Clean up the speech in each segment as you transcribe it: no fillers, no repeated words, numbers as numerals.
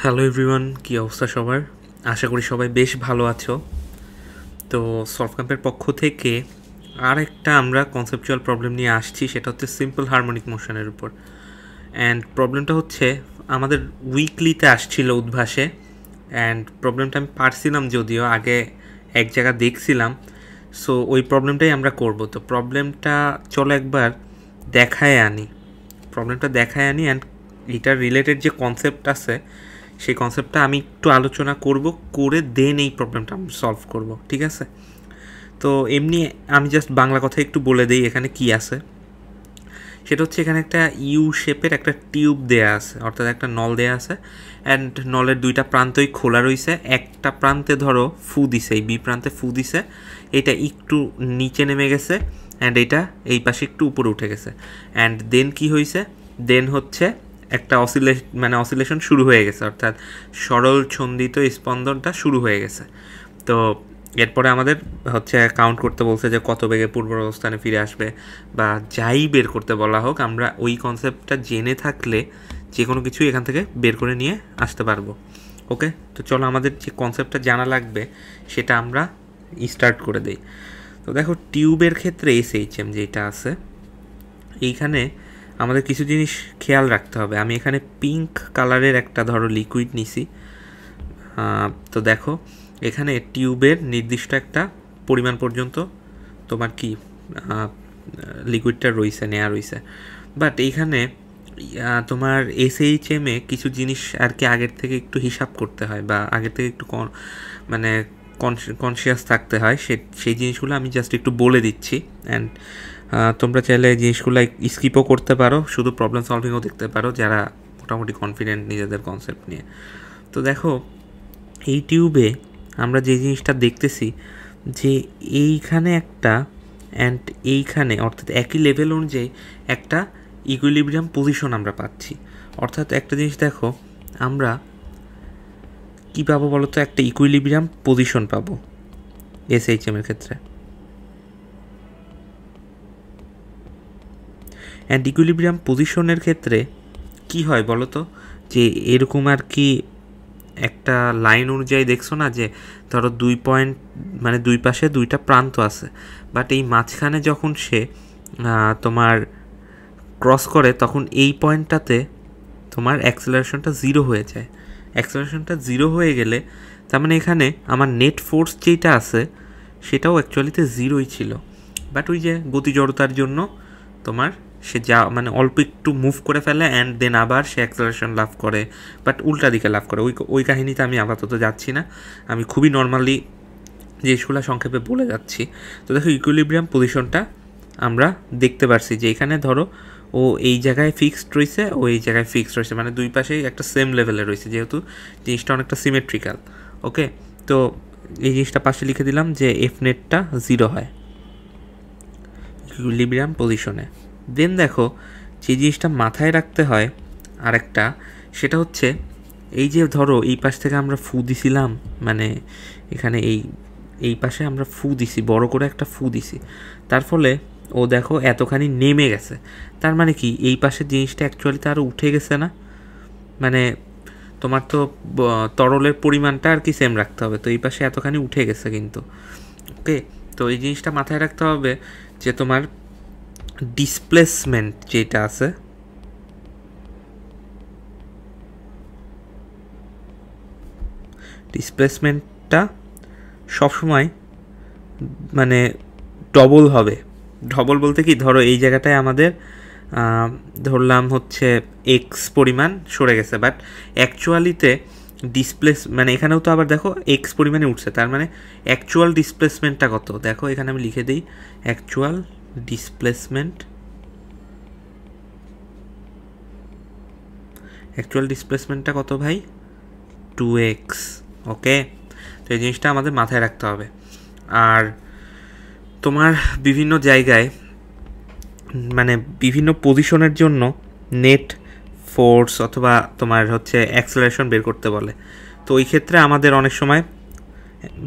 Hello everyone, কী অবস্থা সবার? আশা করি সবাই বেশ ভালো আছো। তো সলভ ক্যাম্পের পক্ষ থেকে আরেকটা আমরা কনসেপচুয়াল প্রবলেম নিয়ে আসছি, সেটা হচ্ছে সিম্পল হারমোনিক মোশনের উপর। অ্যান্ড প্রবলেমটা হচ্ছে আমাদের উইকলিতে আসছিল উদ্ভাসে, অ্যান্ড প্রবলেমটা আমি পারছিলাম যদিও আগে এক জায়গা দেখছিলাম। সো ওই প্রবলেমটাই আমরা করব। তো প্রবলেমটা চলো একবার দেখায় আনি অ্যান্ড এটার রিলেটেড যে কনসেপ্ট আছে সেই কনসেপ্টটা আমি একটু আলোচনা করে দেন এই প্রবলেমটা আমি সলভ করব, ঠিক আছে? তো এমনি আমি জাস্ট বাংলা কথা একটু বলে দিই এখানে কি আছে। সেটা হচ্ছে এখানে একটা ইউ শেপের একটা টিউব দেয়া আছে, অর্থাৎ একটা নল দেয়া আছে, অ্যান্ড নলের দুইটা প্রান্তই খোলা রয়েছে। একটা প্রান্তে ধরো ফু দিছে, এই বি প্রান্তে ফু দিছে, এটা একটু নিচে নেমে গেছে, অ্যান্ড এটা এই পাশে একটু উপরে উঠে গেছে। অ্যান্ড দেন কি হয়েছে, দেন হচ্ছে একটা অসিলেশন শুরু হয়ে গেছে, অর্থাৎ সরল ছন্দিত স্পন্দনটা শুরু হয়ে গেছে। তো এরপরে আমাদের হচ্ছে কাউন্ট করতে বলছে যে কত বেগে পূর্ব অবস্থানে ফিরে আসবে, বা যাই বের করতে বলা হোক, আমরা ওই কনসেপ্টটা জেনে থাকলে যে কোনো কিছুই এখান থেকে বের করে নিয়ে আসতে পারবো। ওকে, তো চলো আমাদের যে কনসেপ্টটা জানা লাগবে সেটা আমরা স্টার্ট করে দিই। তো দেখো, টিউবের ক্ষেত্রে এসএইচএম যেটা আছে, এইখানে আমাদের কিছু জিনিস খেয়াল রাখতে হবে। আমি এখানে পিঙ্ক কালারের একটা ধরো লিকুইড নিছি। তো দেখো, এখানে টিউবের নির্দিষ্ট একটা পরিমাণ পর্যন্ত তোমার কি লিকুইডটা নেওয়া রয়েছে। বাট এইখানে তোমার এসএইচএমে কিছু জিনিস আর কি আগের থেকে একটু হিসাব করতে হয়, বা আগের থেকে একটু মানে কনসিয়াস থাকতে হয়। সেই জিনিসগুলো আমি জাস্ট একটু বলে দিচ্ছি। অ্যান্ড তোমরা চাইলে এই জিনিসগুলো স্কিপও করতে পারো, শুধু প্রবলেম সলভিংও দেখতে পারো যারা মোটামুটি কনফিডেন্ট নিজেদের কনসেপ্ট নিয়ে। তো দেখো, এই টিউবে আমরা যে জিনিসটা দেখতেছি যে এইখানে একটা অ্যান্ড এইখানে, অর্থাৎ একই লেভেল অনুযায়ী একটা ইকুইলিব্রিয়াম পজিশন আমরা পাচ্ছি। অর্থাৎ একটা জিনিস দেখো, আমরা কী পাবো বলো তো? একটা ইকুইলিব্রিয়াম পজিশন পাবো এসএইচএমের ক্ষেত্রে। অ্যান্ড ইকুইলিব্রিয়াম পজিশনের ক্ষেত্রে কি হয় বলো তো? যে এরকম আর কি একটা লাইন অনুযায়ী দেখছো না, যে ধরো দুই পয়েন্ট, মানে দুই পাশে দুইটা প্রান্ত আছে, বাট এই মাঝখানে যখন সে তোমার ক্রস করে, তখন এই পয়েন্টটাতে তোমার অ্যাক্সেলারেশনটা জিরো হয়ে যায়। অ্যাক্সেলারেশনটা জিরো হয়ে গেলে তার মানে এখানে আমার নেট ফোর্স যেটা আছে সেটাও অ্যাকচুয়ালিতে জিরোই ছিল, বাট ওই যে গতি জড়তার জন্য তোমার সে মানে অল্প একটু মুভ করে ফেলে, অ্যান্ড দেন আবার সে অ্যাক্সেলারেশন লাভ করে, বাট উল্টা দিকে লাভ করে। ওই কাহিনীতে আমি আপাতত যাচ্ছি না, আমি খুবই নর্মালি জিনিসগুলো সংক্ষেপে বলে যাচ্ছি। তো দেখো, ইকুইলিব্রিয়াম পজিশনটা আমরা দেখতে পারছি যে এখানে ধরো ও এই জায়গায় ফিক্সড রয়েছে, ও এই জায়গায় ফিক্সড রয়েছে, মানে দুই পাশেই একটা সেম লেভেলে রয়েছে, যেহেতু জিনিসটা অনেকটা সিমেট্রিক্যাল। ওকে, তো এই জিনিসটা পাশে লিখে দিলাম যে এফ নেটটা জিরো হয় ইকুইলিব্রিয়াম পজিশনে। দেন দেখো, যে জিনিসটা মাথায় রাখতে হয় আরেকটা, সেটা হচ্ছে এই যে ধরো এই পাশ থেকে আমরা ফু দিছিলাম, মানে এখানে এই পাশে আমরা ফু দিছি, বড় করে একটা ফু দিছি, তার ফলে ও দেখো এতখানি নেমে গেছে। তার মানে কি, এই পাশের জিনিসটা অ্যাকচুয়ালিতে আরও উঠে গেছে না? মানে তোমার তো তরলের পরিমাণটা আর কি সেম রাখতে হবে, তো এই পাশে এতখানি উঠে গেছে কিন্তু। ওকে, তো এই জিনিসটা মাথায় রাখতে হবে যে তোমার ডিসপ্লেসমেন্ট যেটা আছে, ডিসপ্লেসমেন্টটা সবসময় মানে ডবল হবে। ডবল বলতে কি, ধরো এই জায়গাটায় আমাদের ধরলাম হচ্ছে এক্স পরিমাণ সরে গেছে, বাট অ্যাকচুয়ালিতে মানে এখানেও তো আবার দেখো এক্স পরিমাণে উঠছে, তার মানে অ্যাকচুয়াল ডিসপ্লেসমেন্টটা কত? দেখো এখানে আমি লিখে দিই, অ্যাকচুয়াল ডিসপ্লেসমেন্টটা কত ভাই? 2x। ওকে, তো এই জিনিসটা আমাদের মাথায় রাখতে হবে। আর তোমার বিভিন্ন জায়গায় মানে বিভিন্ন পজিশনের জন্য নেট ফোর্স অথবা তোমার হচ্ছে অ্যাক্সেলারেশন বের করতে বলে। তো ওই ক্ষেত্রে আমাদের অনেক সময়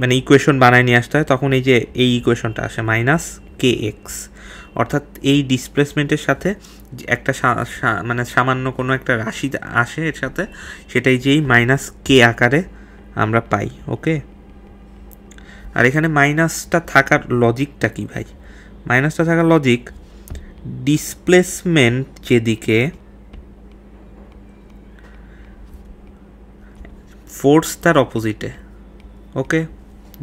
মানে ইকুয়েশন বানায় নিয়ে আসতে হয়, তখন এই যে এই ইকুয়েশনটা আসে -kx। অর্থাৎ এই ডিসপ্লেসমেন্টের সাথে একটা মানে সামান্য কোনো একটা রাশি আসে এর সাথে, সেটাই যেই মাইনাস কে আকারে আমরা পাই। ওকে, আর এখানে মাইনাসটা থাকার লজিকটা কি ভাই? মাইনাসটা থাকার লজিক, ডিসপ্লেসমেন্ট যেদিকে, ফোর্স তার অপোজিটে। ওকে,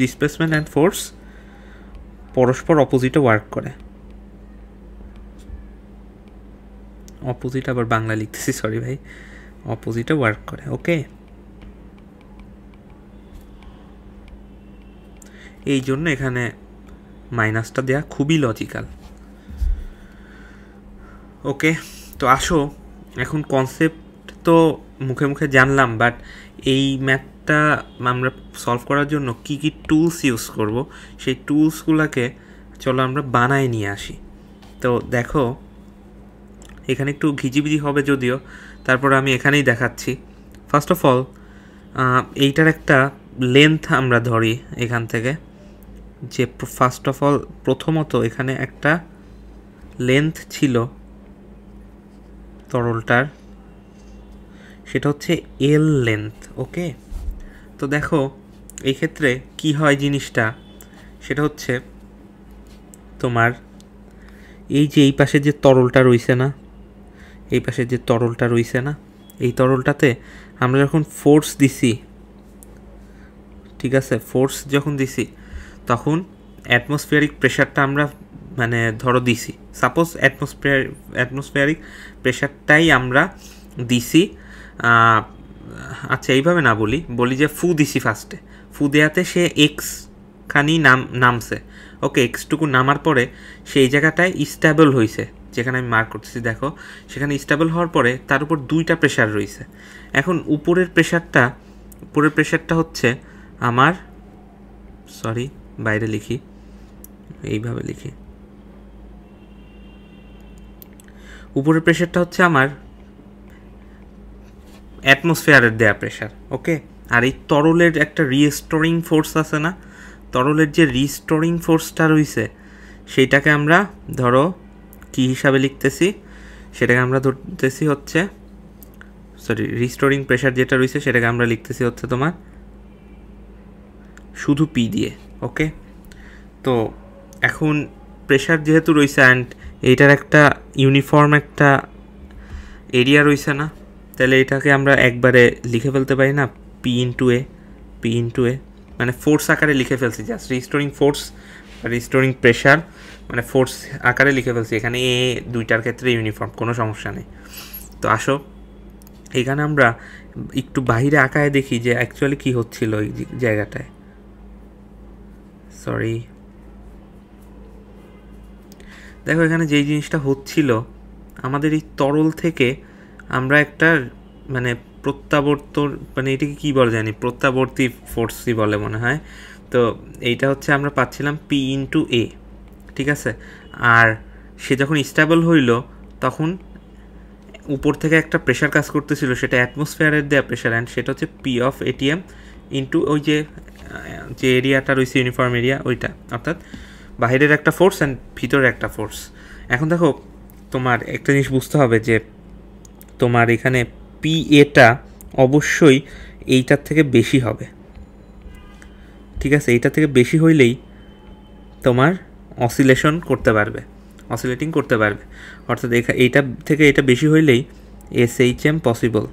ডিসপ্লেসমেন্ট অ্যান্ড ফোর্স পরস্পর অপোজিটে ওয়ার্ক করে। অপোজিট আবার বাংলা লিখতেছি, সরি ভাই, অপোজিটে ওয়ার্ক করে। ওকে, এই জন্য এখানে মাইনাসটা দেওয়া খুবই লজিক্যাল। ওকে, তো আসো এখন কনসেপ্ট তো মুখে মুখে জানলাম, বাট এই ম্যাথটা আমরা সলভ করার জন্য কি কি টুলস ইউজ করব, সেই টুলসগুলোকে চলো আমরা বানায় নিয়ে আসি। তো দেখো এখানে একটু ঘিজিবিজি হবে যদিও, তারপর আমি এখানেই দেখাচ্ছি। ফার্স্ট অফ অল এইটার একটা লেন্থ আমরা ধরি এখান থেকে, যে ফার্স্ট অফ অল প্রথমত এখানে একটা লেন্থ ছিল তরলটার, সেটা হচ্ছে এল লেন্থ। ওকে, তো দেখো এই ক্ষেত্রে কি হয় জিনিসটা, সেটা হচ্ছে তোমার এই যে এই পাশে যে তরলটা রইছে না, এই পাশে যে তরলটা রইছে না, এই তরলটাতে আমরা যখন ফোর্স দিছি, ঠিক আছে, ফোর্স যখন দিছি তখন অ্যাটমসফিয়ারিক প্রেশারটা আমরা মানে ধরো দিছি, সাপোজ অ্যাটমসফিয়ারিক প্রেশারটাই আমরা দিছি। আচ্ছা এইভাবে না বলি যে ফু দিছি, ফার্স্টে ফু দেওয়াতে সে এক্স খানি নামছে। ওকে, এক্সটুকু নামার পরে সেই জায়গাটায় স্টেবল হয়েছে, যেখানে আমি মার্ক করতেছি দেখো, সেখানে স্টেবল হওয়ার পরে তার উপর দুইটা প্রেশার রয়েছে। এখন উপরের প্রেশারটা হচ্ছে আমার, সরি বাইরে লিখি, এইভাবে লিখি, উপরের প্রেশারটা হচ্ছে আমার অ্যাটমসফিয়ারের দেয়া প্রেশার। ওকে, আর এই তরলের একটা রিস্টোরিং ফোর্স আছে না, তরলের যে রিস্টোরিং ফোর্সটা রয়েছে সেইটাকে আমরা ধরো কি হিসাবে লিখতেছি, সেটাকে আমরা ধরতেছি হচ্ছে, সরি রিস্টোরিং প্রেশার যেটা রয়েছে সেটাকে আমরা লিখতেছি হচ্ছে তোমার শুধু পি দিয়ে। ওকে, তো এখন প্রেশার যেহেতু রয়েছে অ্যান্ড এইটার একটা ইউনিফর্ম একটা এরিয়া রয়েছে না, তাহলে এটাকে আমরা একবারে লিখে ফেলতে পারি না, পি ইন্টু এ, মানে ফোর্স আকারে লিখে ফেলছি, just restoring force, restoring pressure মানে ফোর্স আকারে লিখে ফেলছি। এখানে এ দুইটার ক্ষেত্রে ইউনিফর্ম, কোনো সমস্যা নেই। তো আসো এখানে আমরা একটু বাহিরে আঁকায় দেখি যে অ্যাকচুয়ালি কী হচ্ছিল ওই জায়গাটায়। সরি, দেখো এখানে যেই জিনিসটা হচ্ছিল, আমাদের এই তরল থেকে আমরা একটা মানে প্রত্যাবর্তন, মানে এটাকে কী বলে জানি, প্রত্যাবর্তী ফোর্সই বলে মনে হয়। তো এইটা হচ্ছে আমরা পাচ্ছিলাম পি ইন্টু এ, ঠিক আছে। আর সে যখন স্টেবল হইল তখন উপর থেকে একটা প্রেশার কাজ করতেছিল, সেটা অ্যাটমসফিয়ারের দেওয়া প্রেশার, অ্যান্ড সেটা হচ্ছে পি অফ এটিএম ইন্টু ওই যে এরিয়াটা রয়েছে ইউনিফর্ম এরিয়া, ওইটা, অর্থাৎ বাইরের একটা ফোর্স অ্যান্ড ভিতরের একটা ফোর্স। এখন দেখো তোমার একটা জিনিস বুঝতে হবে যে তোমার এখানে পি এটা অবশ্যই এইটার থেকে বেশি হবে, ঠিক আছে। এইটার থেকে বেশি হইলেই তোমার অসিলেটিং করতে পারবে, অর্থাৎ এইটা থেকে এটা বেশি হইলেই SHM পসিবল।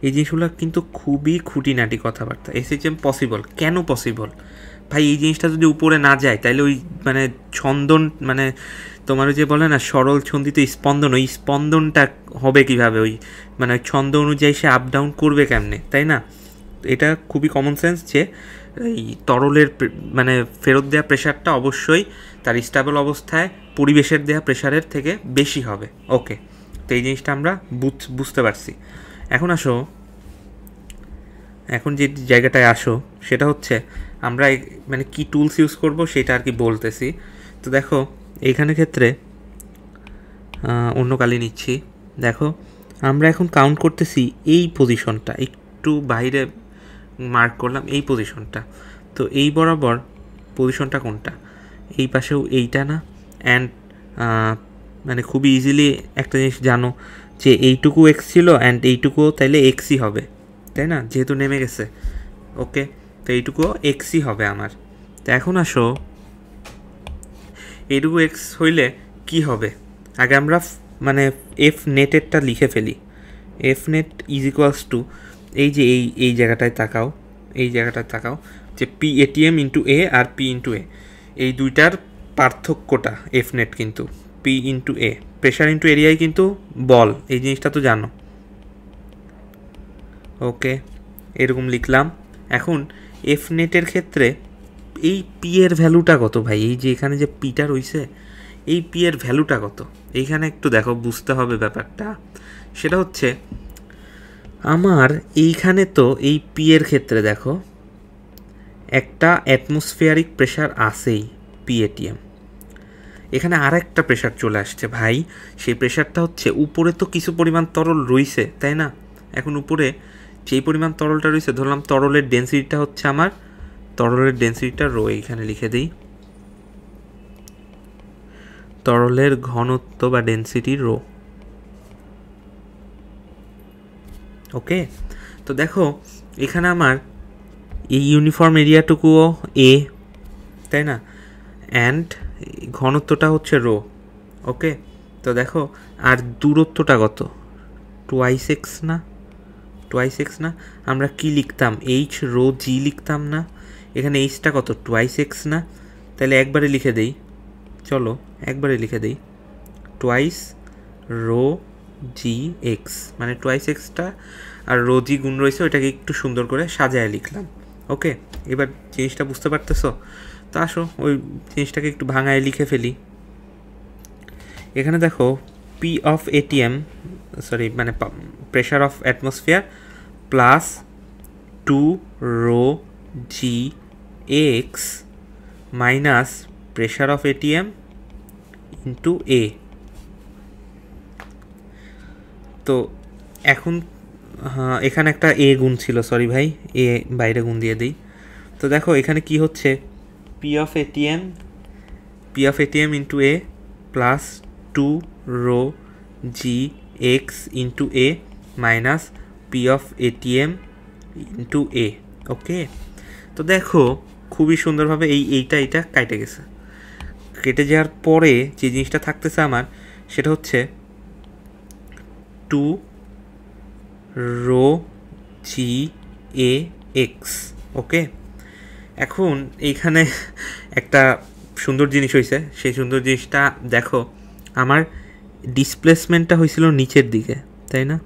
এই জিনিসগুলো কিন্তু খুবই খুঁটিনাটি কথাবার্তা। SHM পসিবল, কেন পসিবল ভাই? এই জিনিসটা যদি উপরে না যায় তাহলে ওই মানে ছন্দন, মানে তোমার ওই যে বলে না সরল ছন্দিত স্পন্দন, ওই স্পন্দনটা হবে কিভাবে? ওই মানে ওই ছন্দ অনুযায়ী সে আপ ডাউন করবে কেমনে, তাই না? এটা খুবই কমন সেন্স যে এই তরলের মানে ফেরত দেওয়া প্রেশারটা অবশ্যই তার স্টেবল অবস্থায় পরিবেশের দেওয়া প্রেশারের থেকে বেশি হবে। ওকে, তো এই জিনিসটা আমরা বুঝতে পারছি। এখন যে জায়গাটায় আসো সেটা হচ্ছে আমরা মানে কি টুলস ইউজ করব সেটা আর কি বলতেছি। তো দেখো এইখানে ক্ষেত্রে অন্য কালি নিচ্ছি। দেখো আমরা এখন কাউন্ট করতেছি এই পজিশনটা, একটু বাইরে মার্ক করলাম এই পজিশনটা। তো এই বরাবর পজিশনটা কোনটা, এই পাশেও এইটা না। অ্যান্ড মানে খুবই ইজিলি একটা জিনিস জানো যে এইটুকু এক্স ছিল অ্যান্ড এইটুকুও তাইলে এক্সই হবে, তাই না, যেহেতু নেমে গেছে। ওকে, তো এইটুকুও এক্সই হবে আমার। তো এখন আসো এইটুকু এক্স হইলে কি হবে, আগে আমরা মানে এফ নেটেরটা লিখে ফেলি। F net is equals two এই যে এই জায়গাটায় তাকাও, এই জায়গাটায় তাকাও যে পি এটিএম ইন্টু এ আর পি ইন্টু এ, এই দুইটার পার্থক্যটা এফ নেট কিন্তু পি ইন্টু এ, প্রেশার ইন্টু এরিয়ায় কিন্তু বল, এই জিনিসটা তো জানো। ওকে, এরকম লিখলাম। এখন এফ নেটের ক্ষেত্রে এই পি এর ভ্যালুটা কত ভাই, এই যে এখানে যে পিটা রয়েছে এই পি এর ভ্যালুটা কত, এইখানে একটু দেখো, বুঝতে হবে ব্যাপারটা। সেটা হচ্ছে আমার এইখানে তো এই পি এর ক্ষেত্রে দেখো একটা অ্যাটমসফিয়ারিক প্রেশার আসেই পি এটিএম, এখানে আর একটা প্রেশার চলে আসছে ভাই। সেই প্রেশারটা হচ্ছে উপরে তো কিছু পরিমাণ তরল রয়েছে, তাই না। এখন উপরে যেই পরিমাণ তরলটা রয়েছে, ধরলাম তরলের ডেন্সিটিটা হচ্ছে আমার, তরলের ডেন্সিটিটা রো, এইখানে লিখে দিই তরলের ঘনত্ব বা ডেন্সিটি রো। ওকে, তো দেখো এখানে আমার এই ইউনিফর্ম এরিয়াটুকুও এ, তাই না, অ্যান্ড ঘনত্বটা হচ্ছে রো। ওকে, তো দেখো আর দূরত্বটা কত, টুয়াইস এক্স না, টুয়াইস এক্স না, আমরা কি লিখতাম এইচ রো জি লিখতাম না, এখানে এইচটা কত টুয়াইস এক্স না, তাহলে একবারে লিখে দেই, চলো একবারে লিখে দেই টুয়াইস রো জি এক্স, মানে টুয়াইস এক্সটা আর রো জি গুণ রয়েছে, ওইটাকে একটু সুন্দর করে সাজায় লিখলাম। ওকে, এবার জিনিসটা বুঝতে পারতেছ। তো আসো ওই জিনিসটাকে একটু ভাঙায় লিখে ফেলি। এখানে দেখো পি অফ এটিএম, সরি মানে pressure of atmosphere plus 2 rho G X minus pressure of ATM into A. তো এখন এখানে একটা এ গুণ ছিল, সরি ভাই, এ বাইরে গুণ দিয়ে দিই। তো দেখো এখানে কি হচ্ছে, P of ATM into A plus 2 rho G X into A minus P of ATM into A. Okay, তো দেখো খুবই সুন্দরভাবে এইটা কেটে গেছে। কেটে যাওয়ার পরে যে জিনিসটা থাকতেছে আমার, সেটা হচ্ছে 2 রো জি এ এক্স। ওকে, এখন এইখানে একটা সুন্দর জিনিস হয়েছে, সেই সুন্দর জিনিসটা দেখো, আমার ডিসপ্লেসমেন্টটা হয়েছিল নিচের দিকে, তাই না,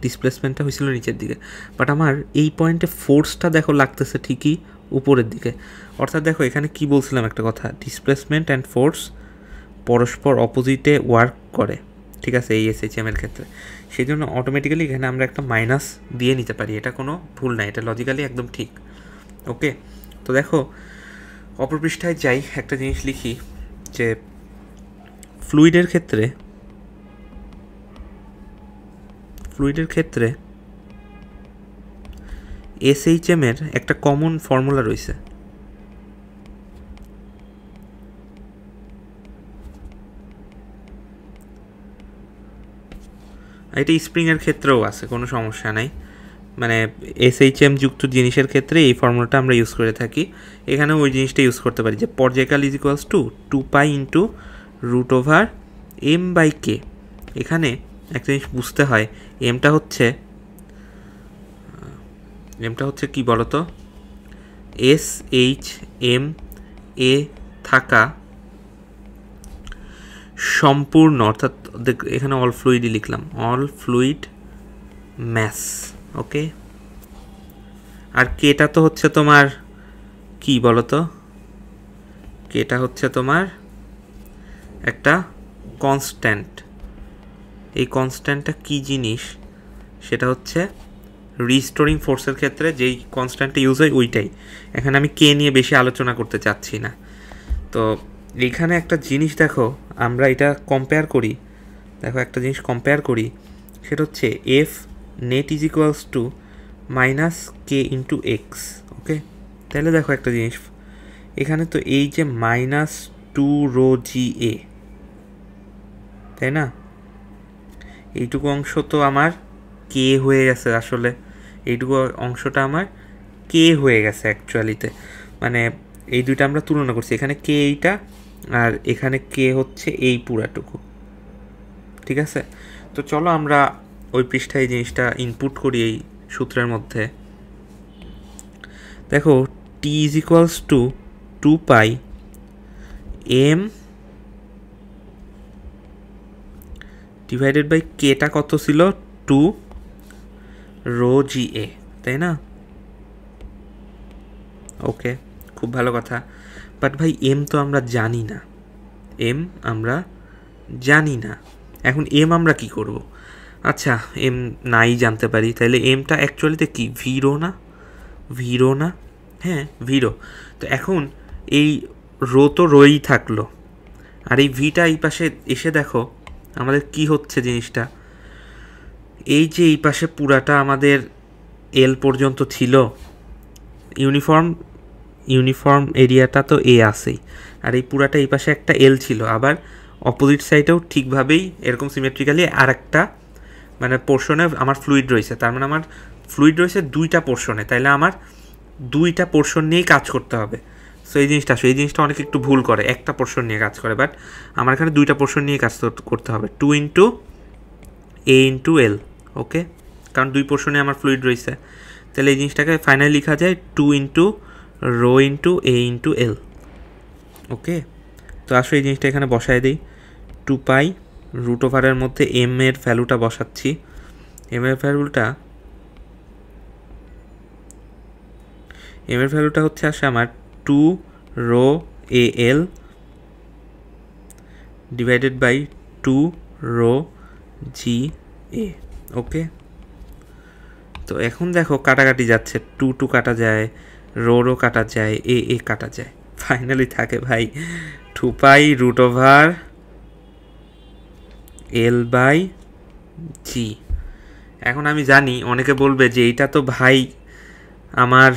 ডিসপ্লেসমেন্টটা হয়েছিল নিচের দিকে, বাট আমার এই পয়েন্টে ফোর্সটা দেখো লাগতেছে ঠিকই উপরের দিকে। অর্থাৎ দেখো এখানে কি বলছিলাম একটা কথা, ডিসপ্লেসমেন্ট অ্যান্ড ফোর্স পরস্পর অপোজিটে ওয়ার্ক করে, ঠিক আছে, এই এসএইচএম এর ক্ষেত্রে। সেই জন্য অটোমেটিক্যালি এখানে আমরা একটা মাইনাস দিয়ে নিতে পারি, এটা কোনো ভুল নাই, এটা লজিক্যালি একদম ঠিক। ওকে, তো দেখো অপর পৃষ্ঠায় যাই, একটা জিনিস লিখি যে ফ্লুইডের ক্ষেত্রে এসএইচএম এর একটা কমন ফর্মুলা রয়েছে। এটা স্প্রিংয়ের ক্ষেত্রেও আছে, কোনো সমস্যা নাই, মানে এসএইচএম যুক্ত জিনিসের ক্ষেত্রে এই ফর্মুলাটা আমরা ইউজ করে থাকি। এখানেও ওই জিনিসটা ইউজ করতে পারি যে পর্যায়কাল is equals to 2π into root over M by K. এখানে একটা জিনিস বুঝতে হয়, এমটা হচ্ছে কি বলতো, এসএইচএম এ থাকা সম্পূর্ণ, অর্থাৎ এখানে অল ফ্লুইডই লিখলাম, অল ফ্লুইড ম্যাস। ওকে, আর কেটা তো হচ্ছে তোমার কি বলতো, কেটা হচ্ছে তোমার একটা কনস্ট্যান্ট। এই কনস্ট্যান্টটা কি জিনিস, সেটা হচ্ছে রিস্টোরিং ফোর্সের ক্ষেত্রে যেই কনস্ট্যান্টটা ইউজ হয় ওইটাই। এখানে আমি কে নিয়ে বেশি আলোচনা করতে চাচ্ছি না। তো এইখানে একটা জিনিস দেখো, আমরা এটা কম্পেয়ার করি, দেখো একটা জিনিস কম্পেয়ার করি, সেটা হচ্ছে F net is equals to minus K into X. Okay, তাহলে দেখো একটা জিনিস, এখানে তো এই যে -2ρGA, তাই না? এইটুকু অংশ তো আমার কে হয়ে গেছে, আসলে এইটুকু অংশটা আমার কে হয়ে গেছে অ্যাকচুয়ালিতে। মানে এই দুইটা আমরা তুলনা করছি, এখানে কে এইটা আর এখানে কে হচ্ছে এই পুরাটুকু, ঠিক আছে? তো চলো আমরা ওই পৃষ্ঠায় জিনিসটা ইনপুট করি এই সূত্রের মধ্যে। দেখো t is equals to 2 pi m divided by কেটা কত ছিল 2 ρGA, তাই না? ওকে, খুব ভালো কথা। বাট ভাই এম তো আমরা জানি না, এম আমরা জানি না। এখন এম আমরা কি করব? আচ্ছা, এম নাই জানতে পারি, তাহলে এমটা অ্যাকচুয়ালিতে কি ভিরো না? ভিরো না? হ্যাঁ ভিরো। তো এখন এই রো তো রোই থাকলো, আর এই ভিটা এই পাশে এসে দেখো আমাদের কি হচ্ছে জিনিসটা। এই যে এই পাশে পুরাটা আমাদের এল পর্যন্ত ছিল, ইউনিফর্ম এরিয়াটা তো এ আসেই, আর এই পুরাটা এই পাশে একটা এল ছিল, আবার অপোজিট সাইডেও ঠিকভাবেই এরকম সিমেট্রিক্যালি আর একটা মানে পোর্শনে আমার ফ্লুইড রয়েছে। তার মানে আমার ফ্লুইড রয়েছে দুইটা পোর্শনে, তাইলে আমার দুইটা পোর্শন নিয়েই কাজ করতে হবে। সো এই জিনিসটা অনেকে একটু ভুল করে, একটা পোর্শন নিয়ে কাজ করে, বাট আমার এখানে দুইটা পোর্শন নিয়ে কাজ করতে হবে, 2 × A × L। ওকে, কারণ দুই পোর্শনে আমার ফ্লুইড রয়েছে, তাহলে এই জিনিসটাকে ফাইনালি লেখা যায় 2 × ρ × A × L। ওকে, তো আসলে এই জিনিসটা এখানে বসায় দিই, 2 পাই √এর মধ্যে এম এর ভ্যালুটা বসাচ্ছি। এম এর ভ্যালুটা হচ্ছে আসে আমার 2 ρAL ডিভাইডেড বাই 2 ρGA। ওকে, তো এখন দেখো কাটাকাটি যাচ্ছে, 2 2 কাটা যায়, রো কাটা যায়, এ কাটা যায়, ফাইনালি থাকে ভাই 2 পাই √L/G। এখন আমি জানি অনেকে বলবে যে এইটা তো ভাই আমার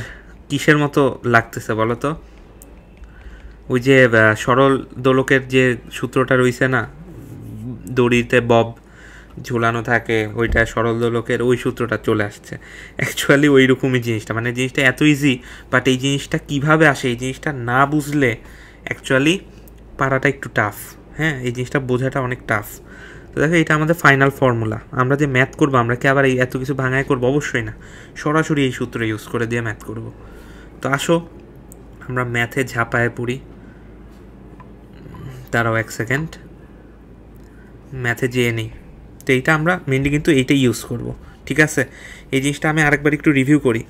কিসের মতো লাগতেছে বলো তো? ওই যে সরল দোলকের যে সূত্রটা রয়েছে না, দড়িতে বব ঝুলানো থাকে, ওইটা সরল দোলকের ওই সূত্রটা চলে আসছে। অ্যাকচুয়ালি ওই রকমই জিনিসটা, মানে জিনিসটা এত ইজি, বাট এই জিনিসটা কিভাবে আসে এই জিনিসটা না বুঝলে অ্যাকচুয়ালি পারাটা একটু টাফ। হ্যাঁ, এই জিনিসটা বোঝাটা অনেক টাফ। তো দেখো এটা আমাদের ফাইনাল ফর্মুলা। আমরা যে ম্যাথ করবো, আমরা কি আবার এই এত কিছু ভাঙায় করবো? অবশ্যই না, সরাসরি এই সূত্র ইউজ করে দিয়ে ম্যাথ করব। তো আসো আমরা ম্যাথে ঝাঁপায় পড়ি। দাঁড়াও 1 সেকেন্ড, ম্যাথে যেয়ে নিই। তো এইটা আমরা মেনলি কিন্তু এইটাই ইউজ করব, ঠিক আছে? এই জিনিসটা আমি আরেকবার একটু রিভিউ করি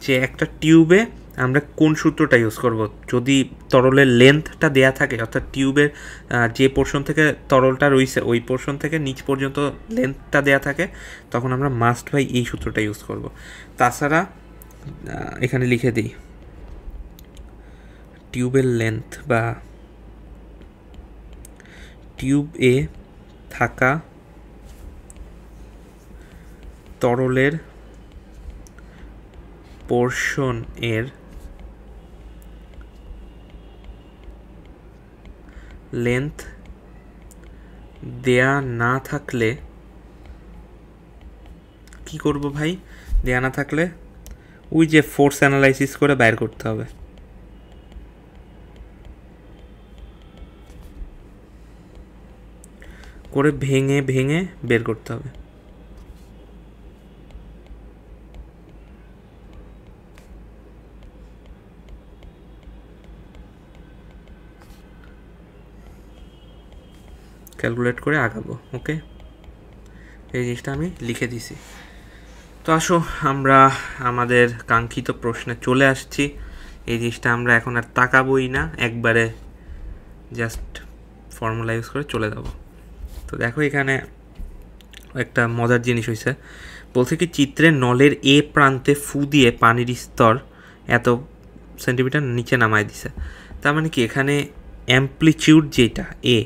যে একটা টিউবে আমরা কোন সূত্রটা ইউজ করব। যদি তরলের লেন্থটা দেয়া থাকে, অর্থাৎ টিউবের যে পোর্শন থেকে তরলটা রয়েছে ওই পোর্শন থেকে নিচ পর্যন্ত লেন্থটা দেয়া থাকে, তখন আমরা মাস্ট ভাই এই সূত্রটা ইউজ করব। তাছাড়া এখানে লিখে দিই টিউবের লেন্থ বা টিউবে থাকা তরলের পোর্শন এর লেন্থ দেয়া না থাকলে কি করব ভাই? দেয়া না থাকলে ওই যে ফোর্স অ্যানালাইসিস করে বাইর করতে হবে। করে ভেঙে ভেঙে বের করতে হবে। ক্যালকুলেট করে আগাবো। ওকে, এই জিনিসটা আমি লিখে দিছি। তো আসো আমরা আমাদের কাঙ্ক্ষিত প্রশ্নে চলে আসছি। এই জিনিসটা আমরা এখন আর তাকাবোই না, একবারে জাস্ট ফর্মুলা ইউজ করে চলে যাব। তো দেখো এখানে একটা মজার জিনিস হয়েছে, বলছে কি চিত্রে নলের এ প্রান্তে ফু দিয়ে পানির স্তর এত সেন্টিমিটার নিচে নামায় দিছে। তার মানে কি এখানে অ্যাম্প্লিটিউড যেটা এ,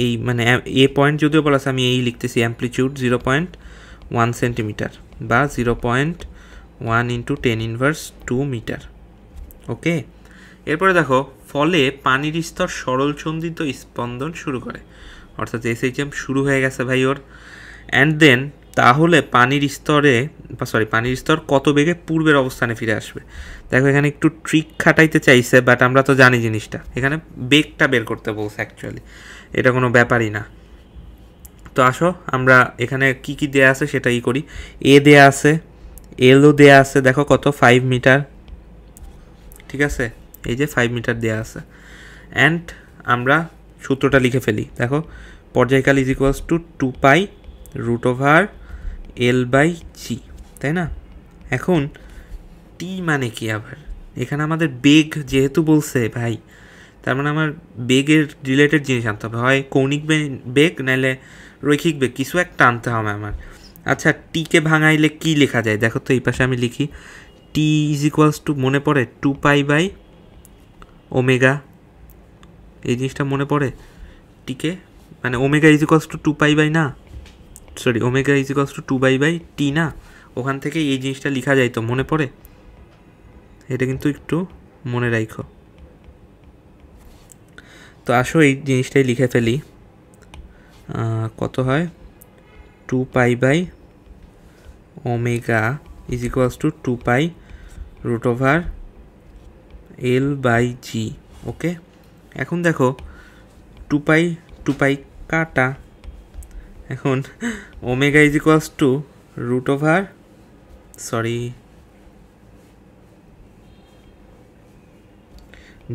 এই মানে এ পয়েন্ট যদিও বলা আছে, আমি এই লিখতেছি অ্যাম্প্লিটিউড 0.1 সেন্টিমিটার বা 0.1 × 10⁻² মিটার। ওকে, এরপরে দেখো ফলে পানির স্তর সরল সন্ধিত স্পন্দন শুরু করে, অর্থাৎ এসএইচএম শুরু হয়ে গেছে ভাই ওর। অ্যান্ড দেন তাহলে পানির স্তর কত বেগে পূর্বের অবস্থানে ফিরে আসবে। দেখো এখানে একটু ট্রিক খাটাইতে চাইছে, বাট আমরা তো জানি জিনিসটা, এখানে বেগটা বের করতে বলছে অ্যাকচুয়ালি, এটা কোনো ব্যাপারই না। তো আসো আমরা এখানে কি কি দেয়া আছে সেটাই করি। এ দেয়া আছে, এলও দেয়া আছে, দেখো কত 5 মিটার, ঠিক আছে, এই যে 5 মিটার দেয়া আছে। অ্যান্ড আমরা সূত্রটা লিখে ফেলি, দেখো পর্যায়কাল is equals to 2 pi root over L by G, তাই না? এখন টি মানে কি আবার, এখানে আমাদের বেগ যেহেতু বলছে ভাই, তার মানে আমার বেগের রিলেটেড জিনিস আনতে হবে, হয় কৌণিক বেগ নাহলে রৈখিক বেগ, কিছু একটা আনতে হবে আমার। আচ্ছা টিকে ভাঙাইলে কি লেখা যায় দেখো তো, এই পাশে আমি লিখি টি ইজ ইকুয়ালস টু, মনে পড়ে 2 পাই বাই ওমেগা, এই জিনিসটা মনে পড়ে টিকে, মানে omega is equals to 2 pi by না, sorry omega is equals to 2 pi by T না, ওখান থেকে এই জিনিসটা লেখা যায় তো, মনে পড়ে? এটা কিন্তু একটু মনে রাখো। তো আসো এই জিনিসটাই লিখে ফেলি, কত হয় 2 pi by omega is equals to 2 pi root over L by G. Okay, এখন দেখো 2 পাই কাটা, এখন omega is equals to root over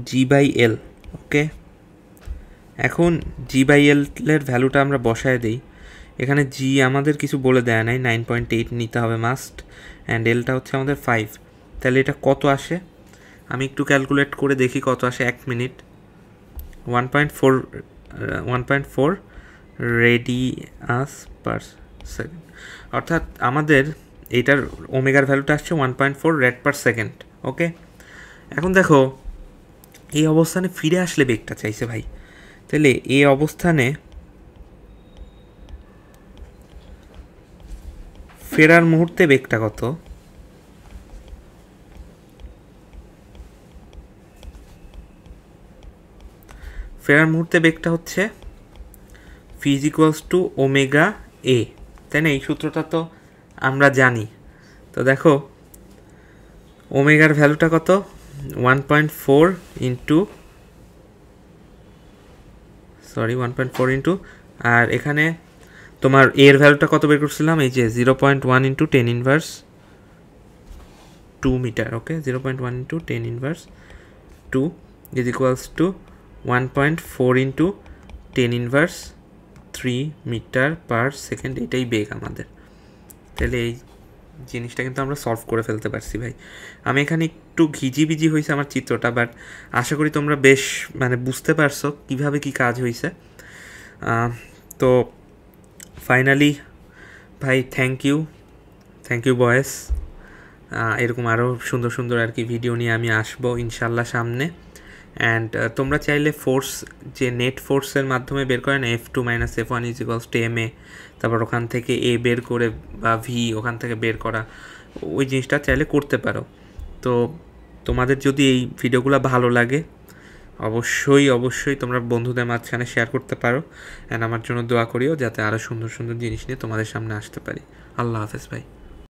G by L. Okay, এখন জি বাই এলের ভ্যালুটা আমরা বসায় দিই, এখানে জি আমাদের কিছু বলে দেয় নাই, 9.8 নিতে হবে মাস্ট, অ্যান্ড এলটা হচ্ছে আমাদের 5, তাহলে এটা কত আসে আমি একটু ক্যালকুলেট করে দেখি কত আসে, 1 মিনিট। 1.4 রেডিয়াস পার সেকেন্ড, অর্থাৎ আমাদের এইটার ওমেগার ভ্যালুটা আসছে 1.4 রেড পার সেকেন্ড। ওকে, এখন দেখো এই অবস্থানে ফিরে আসলে বেগটা চাইছে ভাই, তাহলে এই অবস্থানে ফেরার মুহূর্তে বেগটা কত, ফেরার মুহূর্তে বেগটা হচ্ছে V is equals to omega A, তাই না? এই সূত্রটা তো আমরা জানি। তো দেখো ওমেগার ভ্যালুটা কত, 1.4 ইন্টু 1.4 ইন্টু, আর এখানে তোমার এর ভ্যালুটা কত বের করছিলাম, এই যে 0.1 ইন্টু 10 ইনভার্স 2 মিটার। Okay, 0.1 into 10 inverse 2 is equals to 1.4 into 10 inverse 3 metre per second, এটাই বেগ আমাদের। তাহলে এই জিনিসটা কিন্তু আমরা সলভ করে ফেলতে পারছি ভাই। আমি এখানে একটু ঘিজিবিজি হয়েছে আমার চিত্রটা, বাট আশা করি তোমরা বেশ মানে বুঝতে পারছো কিভাবে কি কাজ হয়েছে। তো ফাইনালি ভাই থ্যাংক ইউ বয়েস, এরকম আরও সুন্দর সুন্দর আর কি ভিডিও নিয়ে আমি আসবো ইনশাল্লাহ সামনে। অ্যান্ড তোমরা চাইলে ফোর্স, যে নেট ফোর্সের মাধ্যমে বের করে না, F2 - F1 is equals two ma, তারপর ওখান থেকে এ বের করে বা ভি ওখান থেকে বের করা, ওই জিনিসটা চাইলে করতে পারো। তো তোমাদের যদি এই ভিডিওগুলো ভালো লাগে অবশ্যই তোমরা বন্ধুদের মাঝখানে শেয়ার করতে পারো, অ্যান্ড আমার জন্য দোয়া করিও যাতে আরও সুন্দর সুন্দর জিনিস নিয়ে তোমাদের সামনে আসতে পারি। আল্লাহ হাফেজ ভাই।